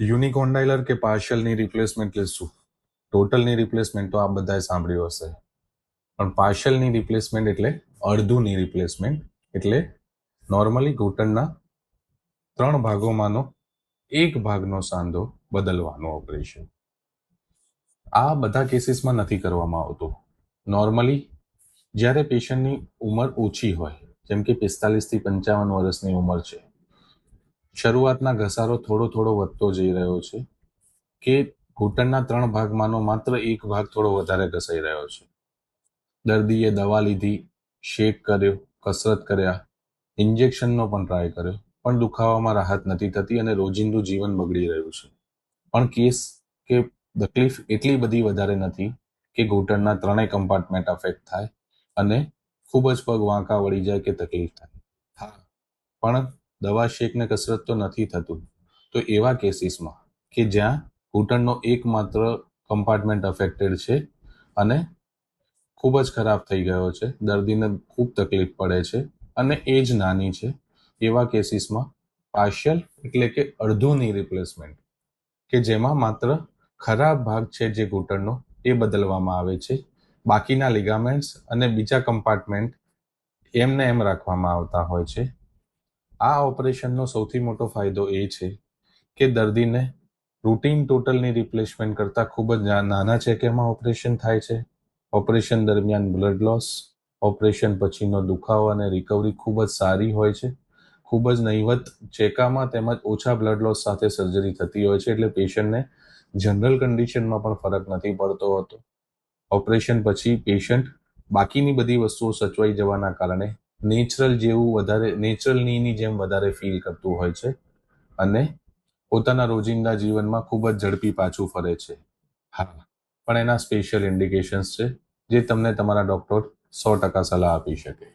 યુનિકોન્ડાઇલર કે પાર્શિયલની રિપ્લેસમેન્ટ એટલે શું? ટોટલની રિપ્લેસમેન્ટ તો આપ બધાએ સાંભળ્યું હશે, પણ પાર્શિયલની રિપ્લેસમેન્ટ એટલે અડધુંની રિપ્લેસમેન્ટ. એટલે નોર્મલી ઘૂંટણના 3 ભાગોમાંનો એક ભાગનો સાંધો બદલવાનું ઓપરેશન. આ બધા કેસીસમાં નથી કરવામાં આવતું. નોર્મલી જ્યારે પેશન્ટની ઉંમર ઓછી હોય, જેમ કે 45 થી 55 વર્ષની ઉંમર છે, શરૂઆતના ઘસારો થોડો થોડો વધતો જઈ રહ્યો છે, કે ઘૂંટણના 3 ભાગમાંનો માત્ર એક ભાગ થોડો વધારે ઘસાઈ રહ્યો છે. દર્દીએ દવા લીધી, શેક કર્યો, કસરત કર્યા, ઇન્જેક્શનનો પણ ટ્રાય કર્યો, પણ દુખાવામાં રાહત નથી થતી અને રોજિંદુ જીવન બગડી રહ્યું છે. પણ કેસ કે તકલીફ એટલી બધી વધારે નથી કે ઘૂંટણના 3 કમ્પાર્ટમેન્ટ અફેક્ટ થાય અને ખૂબ જ પગ વાંકા વળી જાય કે તકલીફ થાય. હા, પણ દવા શેક ને કસરત તો નથી થતું. તો એવા કેસીસમાં કે જ્યાં ઘૂંટણનો એકમાત્ર કમ્પાર્ટમેન્ટ અફેક્ટેડ છે અને ખૂબ જ ખરાબ થઈ ગયો છે, દર્દીને ખૂબ તકલીફ પડે છે અને એજ નાની છે, એવા કેસીસમાં પાર્શિયલ એટલે કે અડધુંની રિપ્લેસમેન્ટ, કે જેમાં માત્ર ખરાબ ભાગ છે જે ઘૂંટણનો એ બદલવામાં આવે છે, બાકીના લિગામેન્ટ્સ અને બીજા કમ્પાર્ટમેન્ટ એમને એમ રાખવામાં આવતા હોય છે. આ ઓપરેશનનો સૌથી મોટો ફાયદો એ છે કે દર્દીને રૂટીન ટોટલની રિપ્લેસમેન્ટ કરતાં ખૂબ જ નાના ચેકેમાં ઓપરેશન થાય છે. ઓપરેશન દરમિયાન બ્લડ લોસ, ઓપરેશન પછીનો દુખાવો અને રિકવરી ખૂબ જ સારી હોય છે. ખૂબ જ નહિવત ચેકામાં તેમજ ઓછા બ્લડ લોસ સાથે સર્જરી થતી હોય છે, એટલે પેશન્ટને જનરલ કન્ડિશનમાં પણ ફરક નથી પડતો હોતો. ઓપરેશન પછી પેશન્ટ બાકીની બધી વસ્તુઓ સચવાઈ જવાના કારણે નેચરલની જેમ વધારે ફીલ કરતું હોય છે અને પોતાના રોજિંદા જીવનમાં ખૂબ જ ઝડપી પાછું ફરે છે. હા, પણ એના સ્પેશિયલ ઇન્ડિકેશન્સ છે જે તમને તમારા ડૉક્ટર 100% સલાહ આપી શકે.